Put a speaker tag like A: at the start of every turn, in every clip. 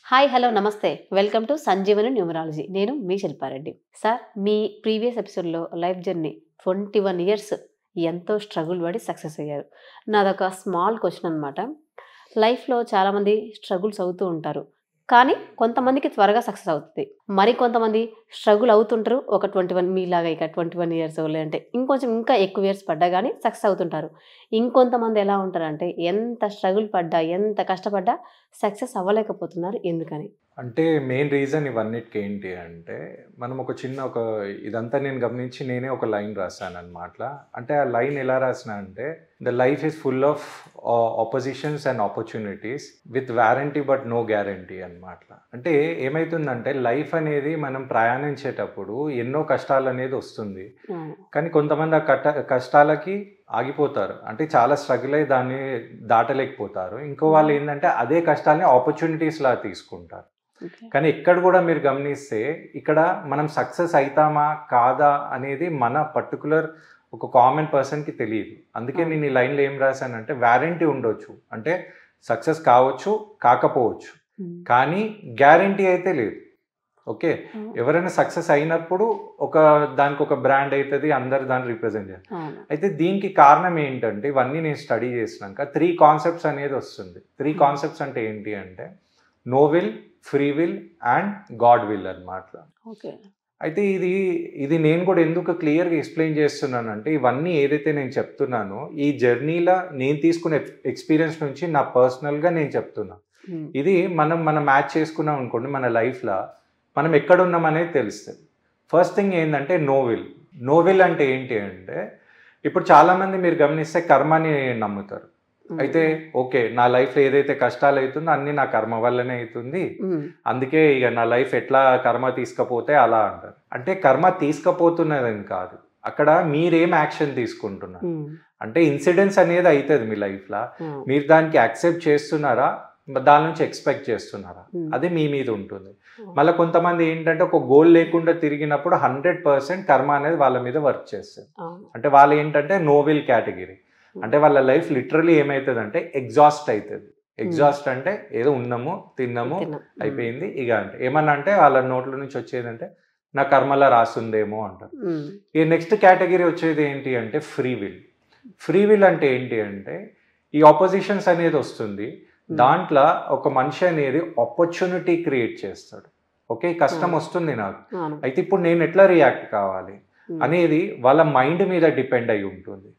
A: Hi hello నమస్తే welcome to Sanjeevani numerology. నేను మీ Shilpa Reddy. Sir, మీ previous ఎపిసోడ్లో లైఫ్ జర్నీ 21 ఇయర్స్ ఎంతో స్ట్రగుల్ పడి సక్సెస్ అయ్యారు. నాదొక స్మాల్ క్వశ్చన్ అనమాట. లైఫ్లో చాలామంది స్ట్రగుల్స్ అవుతూ ఉంటారు, కానీ కొంతమందికి త్వరగా సక్సెస్ అవుతుంది. మరి కొంతమంది స్ట్రగుల్ అవుతుంటారు. ఒక 21 మీలాగా ఇక 21 ఇయర్స్ లేదంటే ఇంకా ఎక్కువ ఇయర్స్ పడ్డా కానీ సక్సెస్ అవుతుంటారు. ఇంకొంతమంది ఎలా ఉంటారంటే ఎంత స్ట్రగుల్ పడ్డా ఎంత కష్టపడ్డా సక్సెస్ అవ్వలేకపోతున్నారు. ఎందుకని?
B: అంటే మెయిన్ రీజన్ ఇవన్నిటికి ఏంటి అంటే, మనం ఇదంతా నేను గమనించి నేనే ఒక లైన్ రాశాను అనమాట. అంటే ఆ లైన్ ఎలా రాసిన అంటే, the life is full of oppositions and opportunities with warranty but no guarantee అనమాట. అంటే ఏమవుతుందంటే, లైఫ్ అనేది మనం ప్రయాణించేటప్పుడు ఎన్నో కష్టాలు అనేది వస్తుంది. కానీ కొంతమంది ఆ కష్టాలకి ఆగిపోతారు. అంటే చాలా స్ట్రగుల్ అయ్యి దాన్ని దాటలేకపోతారు. ఇంకో వాళ్ళు ఏంటంటే అదే కష్టాలని ఆపర్చునిటీస్ లా తీసుకుంటారు. కానీ ఇక్కడ కూడా మీరు గమనిస్తే, ఇక్కడ మనం సక్సెస్ అవుతామా కాదా అనేది మన పర్టికులర్ ఒక కామన్ పర్సన్కి తెలియదు. అందుకే నేను ఈ లైన్లో ఏం రాశానంటే, వారంటీ ఉండొచ్చు, అంటే సక్సెస్ కావచ్చు కాకపోవచ్చు, కానీ గ్యారంటీ అయితే లేదు. ఓకే, ఎవరైనా సక్సెస్ అయినప్పుడు దానికి ఒక బ్రాండ్ అవుతుంది, అందరు దాన్ని రిప్రజెంట్ చేస్తారు. అయితే దీనికి కారణం ఏంటంటే, ఇవన్నీ నేను స్టడీ చేసినాక 3 కాన్సెప్ట్స్ అనేది వస్తుంది. 3 కాన్సెప్ట్స్ అంటే ఏంటి అంటే, no will, free will and God will అన్నమాట. అయితే ఇది నేను కూడా ఎందుకు క్లియర్గా ఎక్స్ప్లెయిన్ చేస్తున్నానంటే, ఇవన్నీ ఏదైతే నేను చెప్తున్నానో ఈ జర్నీలో నేను తీసుకునే ఎక్స్పీరియన్స్ నుంచి నా పర్సనల్గా నేను చెప్తున్నాను. ఇది మనం మ్యాచ్ చేసుకున్నాం అనుకోండి, మన లైఫ్లో మనం ఎక్కడున్నాం అనేది తెలుస్తుంది. ఫస్ట్ థింగ్ ఏంటంటే నో విల్. నో విల్ అంటే ఏంటి అంటే, ఇప్పుడు చాలామంది మీరు గమనిస్తే కర్మని నమ్ముతారు. అయితే ఓకే, నా లైఫ్లో ఏదైతే కష్టాలు అవుతుందో అన్నీ నా కర్మ వల్లనే అవుతుంది, అందుకే ఇక నా లైఫ్ ఎట్లా కర్మ తీసుకపోతే అలా అంటారు. అంటే కర్మ తీసుకపోతున్నదని కాదు, అక్కడ మీరేం యాక్షన్ తీసుకుంటున్నారు. అంటే ఇన్సిడెంట్స్ అనేది అవుతుంది మీ లైఫ్లో, మీరు దానికి యాక్సెప్ట్ చేస్తున్నారా, దాని నుంచి ఎక్స్పెక్ట్ చేస్తున్నారా, అది మీ మీద ఉంటుంది. మళ్ళీ కొంతమంది ఏంటంటే ఒక గోల్ లేకుండా తిరిగినప్పుడు 100% కర్మ అనేది వాళ్ళ మీద వర్క్ చేస్తుంది. అంటే వాళ్ళు ఏంటంటే నో విల్ కేటగిరీ. అంటే వాళ్ళ లైఫ్ లిటరలీ ఏమవుతుంది అంటే ఎగ్జాస్ట్ అవుతుంది. ఎగ్జాస్ట్ అంటే ఏదో ఉన్నాము తిన్నాము అయిపోయింది ఇక, అంటే ఏమన్నా అంటే వాళ్ళ నోట్ల నుంచి వచ్చేదంటే నా కర్మలా రాస్తుందేమో అంటారు. ఈ నెక్స్ట్ కేటగిరీ వచ్చేది ఏంటి అంటే ఫ్రీ విల్. ఫ్రీ విల్ అంటే ఏంటి అంటే, ఈ ఆపోజిషన్స్ అనేది వస్తుంది, దాంట్లో ఒక మనిషి అనేది ఆపర్చునిటీ క్రియేట్ చేస్తాడు. ఓకే, కష్టం వస్తుంది నాకు, అయితే ఇప్పుడు నేను ఎట్లా రియాక్ట్ కావాలి అనేది వాళ్ళ మైండ్ మీద డిపెండ్ అయి ఉంటుంది.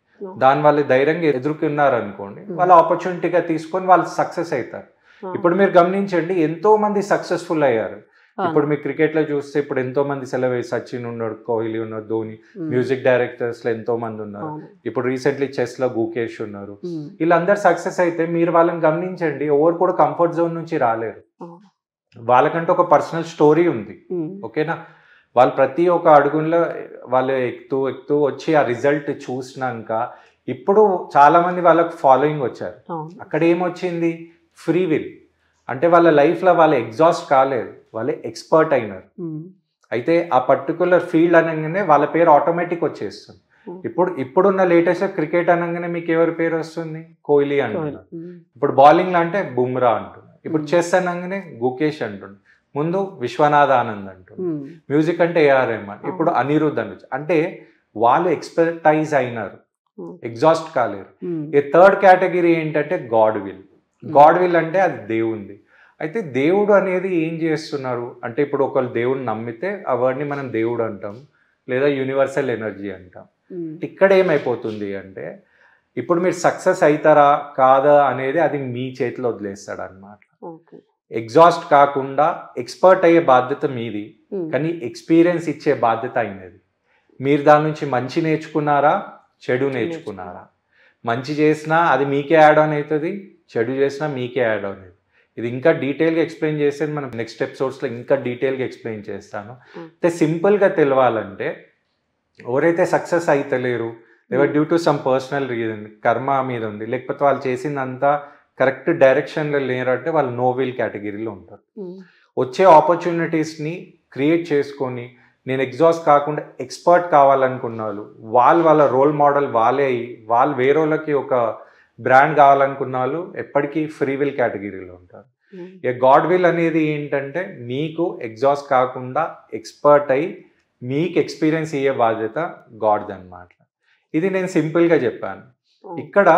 B: దాని వాళ్ళు ధైర్యంగా ఎదుర్కొన్నారనుకోండి, వాళ్ళ ఆపర్చునిటీగా తీసుకొని వాళ్ళు సక్సెస్ అవుతారు. ఇప్పుడు మీరు గమనించండి, ఎంతో మంది సక్సెస్ఫుల్ అయ్యారు. ఇప్పుడు మీరు క్రికెట్లో చూస్తే ఇప్పుడు ఎంతో మంది సచిన్ ఉన్నాడు, కోహ్లీ ఉన్నాడు, ధోని, మ్యూజిక్ డైరెక్టర్స్లో ఎంతో మంది ఉన్నారు. ఇప్పుడు రీసెంట్లీ చెస్లో గుకేష్ ఉన్నారు. వీళ్ళందరూ సక్సెస్ అయితే మీరు వాళ్ళని గమనించండి, ఎవరు కూడా కంఫర్ట్ జోన్ నుంచి రాలేరు. వాళ్ళకంటే ఒక పర్సనల్ స్టోరీ ఉంది. ఓకేనా, వాళ్ళు ప్రతి ఒక్క అడుగులో వాళ్ళు ఎక్కుతూ వచ్చి ఆ రిజల్ట్ చూసినాక ఇప్పుడు చాలా మంది వాళ్ళకు ఫాలోయింగ్ వచ్చారు. అక్కడ ఏమొచ్చింది, ఫ్రీ విల్. అంటే వాళ్ళ లైఫ్లో వాళ్ళు ఎగ్జాస్ట్ కాలేదు, వాళ్ళు ఎక్స్పర్ట్ అయినారు. అయితే ఆ పర్టికులర్ ఫీల్డ్ అనగానే వాళ్ళ పేరు ఆటోమేటిక్ వచ్చేస్తుంది. ఇప్పుడున్న లేటెస్ట్ క్రికెట్ అనగానే మీకు ఎవరి పేరు వస్తుంది, కోహ్లీ అంటున్నారు. ఇప్పుడు బౌలింగ్లో అంటే బుమ్రా అంటున్నారు. ఇప్పుడు చెస్ అనగానే గుకేష్ అంటున్నారు. ముందు విశ్వనాథ్ ఆనంద్ అంటున్నారు. మ్యూజిక్ అంటే ఏఆర్ రెహమాన్, ఇప్పుడు అనిరుద్ధ్ అనొచ్చు. అంటే వాళ్ళు ఎక్స్పర్టైజ్ అయినారు, ఎగ్జాస్ట్ కాలేరు. ఈ థర్డ్ కేటగిరీ ఏంటంటే గాడ్ విల్. గాడ్ విల్ అంటే అది దేవుంది. అయితే దేవుడు అనేది ఏం చేస్తున్నారు అంటే, ఇప్పుడు ఒకళ్ళు దేవుడిని నమ్మితే ఆ వర్డ్ని మనం దేవుడు అంటాం, లేదా యూనివర్సల్ ఎనర్జీ అంటాం. ఇక్కడ ఏమైపోతుంది అంటే, ఇప్పుడు మీరు సక్సెస్ అవుతారా కాదా అనేది అది మీ చేతిలో వదిలేస్తాడు అన్నమాట. ఎగ్జాస్ట్ కాకుండా ఎక్స్పర్ట్ అయ్యే బాధ్యత మీది, కానీ ఎక్స్పీరియన్స్ ఇచ్చే బాధ్యత అయినది. మీరు దాని నుంచి మంచి నేర్చుకున్నారా, చెడు నేర్చుకున్నారా? మంచి చేసినా అది మీకే యాడ్ ఆన్ అవుతుంది, చెడు చేసినా మీకే యాడ్ ఆన్ అవుతుంది. ఇది ఇంకా డీటెయిల్గా ఎక్స్ప్లెయిన్ చేస్తే మనం నెక్స్ట్ ఎపిసోడ్స్లో ఇంకా డీటెయిల్గా ఎక్స్ప్లెయిన్ చేస్తాను. అయితే సింపుల్గా తెలవాలంటే, ఎవరైతే సక్సెస్ అయితలేరు, లేదా due to some personal reason కర్మ మీద ఉంది, లేకపోతే వాళ్ళు చేసిందంతా కరెక్ట్ డైరెక్షన్లో లేరంటే వాళ్ళు నో విల్ కేటగిరీలో ఉంటారు. వచ్చే ఆపర్చునిటీస్ని క్రియేట్ చేసుకొని నేను ఎగ్జాస్ట్ కాకుండా ఎక్స్పర్ట్ కావాలనుకున్న వాళ్ళ రోల్ మోడల్ వాళ్ళే అయ్యి వాళ్ళు వేరే వాళ్ళకి ఒక బ్రాండ్ కావాలనుకున్న వాళ్ళు ఎప్పటికీ ఫ్రీ విల్ కేటగిరీలో ఉంటారు. ఇక గాడ్ విల్ అనేది ఏంటంటే మీకు ఎగ్జాస్ట్ కాకుండా ఎక్స్పర్ట్ అయి మీకు ఎక్స్పీరియన్స్ ఇయ్యే బాధ్యత గాడ్ది అన్నమాట. ఇది నేను సింపుల్గా చెప్పాను. ఇక్కడ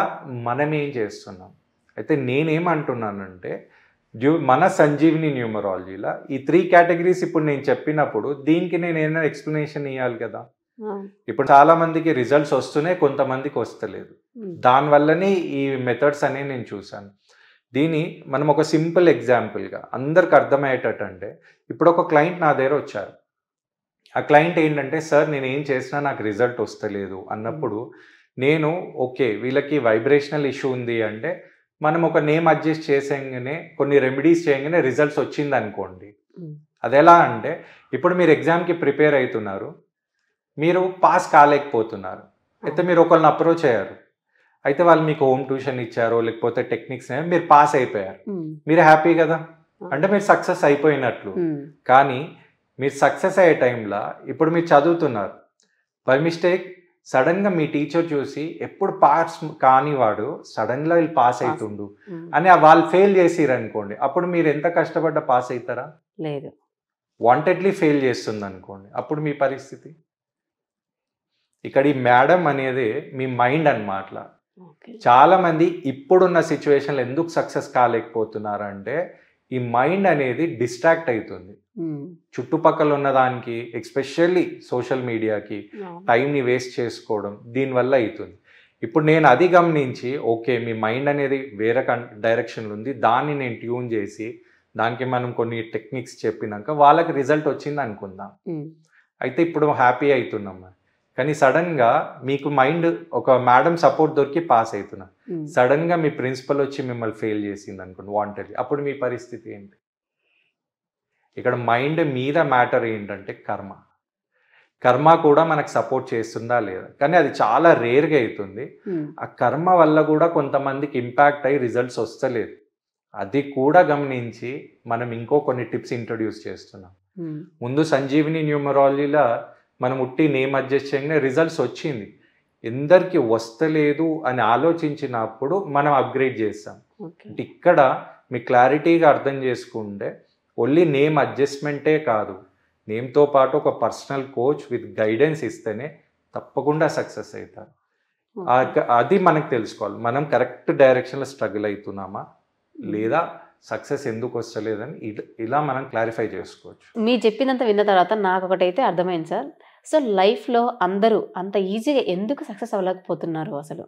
B: మనం ఏం చేస్తున్నాం అయితే నేనేమంటున్నానంటే మన సంజీవిని న్యూమరాలజీలో ఈ 3 కేటగిరీస్ ఇప్పుడు నేను చెప్పినప్పుడు దీనికి నేను ఏమైనా ఎక్స్ప్లెనేషన్ ఇవ్వాలి కదా. ఇప్పుడు చాలా మందికి రిజల్ట్స్ వస్తున్నాయి, కొంతమందికి వస్తలేదు. దానివల్లనే ఈ మెథడ్స్ అనేవి నేను చూశాను. దీన్ని మనం ఒక సింపుల్ ఎగ్జాంపుల్గా అందరికి అర్థమయ్యేటట్టు అంటే ఇప్పుడు ఒక క్లయింట్ నా దగ్గర వచ్చారు. ఆ క్లయింట్ ఏంటంటే సార్ నేను ఏం చేసినా నాకు రిజల్ట్ వస్తలేదు అన్నప్పుడు నేను ఓకే వీళ్ళకి వైబ్రేషనల్ ఇష్యూ ఉంది అంటే మనం ఒక నేమ్ అడ్జస్ట్ చేసేగానే కొన్ని రెమెడీస్ చేయగానే రిజల్ట్స్ వచ్చింది అనుకోండి. అది ఎలా అంటే ఇప్పుడు మీరు ఎగ్జామ్కి ప్రిపేర్ అవుతున్నారు, మీరు పాస్ కాలేకపోతున్నారు, అయితే మీరు ఒకళ్ళని అప్రోచ్ అయ్యారు, అయితే వాళ్ళు మీకు హోమ్ ట్యూషన్ ఇచ్చారో లేకపోతే టెక్నిక్స్ మీరు పాస్ అయిపోయారు, మీరు హ్యాపీ కదా, అంటే మీరు సక్సెస్ అయిపోయినట్లు. కానీ మీరు సక్సెస్ అయ్యే టైంలో ఇప్పుడు మీరు చదువుతున్నారు, బై మిస్టేక్ సడన్గా మీ టీచర్ చూసి ఎప్పుడు పాస్ కానివాడు సడన్గా వీళ్ళు పాస్ అవుతుండు అని వాళ్ళు ఫెయిల్ చేసిరు అనుకోండి, అప్పుడు మీరు ఎంత కష్టపడ్డా పాస్ అవుతారా?
A: లేదు.
B: వాంటెడ్లీ ఫెయిల్ చేస్తుంది అనుకోండి, అప్పుడు మీ పరిస్థితి. ఇక్కడ ఈ మేడం అనేది మీ మైండ్ అన్నమాట. చాలా మంది ఇప్పుడున్న సిచ్యువేషన్లో ఎందుకు సక్సెస్ కాలేకపోతున్నారు అంటే ఈ మైండ్ అనేది డిస్ట్రాక్ట్ అవుతుంది. చుట్టుపక్కల ఉన్న దానికి ఎస్పెషల్లీ సోషల్ మీడియాకి టైంని వేస్ట్ చేసుకోవడం దీనివల్ల అవుతుంది. ఇప్పుడు నేను అది గమనించి ఓకే మీ మైండ్ అనేది వేరే డైరెక్షన్లో ఉంది, దాన్ని నేను ట్యూన్ చేసి దానికి మనం కొన్ని టెక్నిక్స్ చెప్పినాక వాళ్ళకి రిజల్ట్ వచ్చింది అనుకుందాం, అయితే ఇప్పుడు హ్యాపీ అవుతున్నాం. కానీ సడన్గా మీకు మైండ్ ఒక మేడం సపోర్ట్ దొరికి పాస్ అవుతున్నా, సడన్గా మీ ప్రిన్సిపల్ వచ్చి మిమ్మల్ని ఫెయిల్ చేసింది అనుకోండి వాంటెడ్లీ, అప్పుడు మీ పరిస్థితి ఏంటి? ఇక్కడ మైండ్ మీద మ్యాటర్ ఏంటంటే కర్మ కూడా మనకు సపోర్ట్ చేస్తుందా లేదా, కానీ అది చాలా రేర్గా అవుతుంది. ఆ కర్మ వల్ల కూడా కొంతమందికి ఇంపాక్ట్ అయ్యి రిజల్ట్స్ వస్తలేదు, అది కూడా గమనించి మనం ఇంకో కొన్ని టిప్స్ ఇంట్రడ్యూస్ చేస్తున్నాం. ముందు సంజీవిని న్యూమరాలజీలో మనం ఉట్టి నేమ్ అడ్జస్ట్ చేయగానే రిజల్ట్స్ వచ్చింది, ఎందరికి వస్తలేదు అని ఆలోచించినప్పుడు మనం అప్గ్రేడ్ చేస్తాం. అంటే ఇక్కడ మీ క్లారిటీగా అర్థం చేసుకుంటే ఓన్లీ నేమ్ అడ్జస్ట్మెంటే కాదు, నేమ్తో పాటు ఒక పర్సనల్ కోచ్ విత్ గైడెన్స్ ఇస్తేనే తప్పకుండా సక్సెస్ అవుతారు. అది మనకు తెలుసుకోవాలి, మనం కరెక్ట్ డైరెక్షన్లో స్ట్రగుల్ అవుతున్నామా లేదా సక్సెస్ ఎందుకు వస్తలేదని ఇలా మనం క్లారిఫై చేసుకోవచ్చు.
A: మీరు చెప్పినంత విన్న తర్వాత నాకు ఒకటైతే అర్థమైంది సార్. సో లైఫ్లో అందరూ అంత ఈజీగా ఎందుకు సక్సెస్ అవ్వలేకపోతున్నారు అసలు?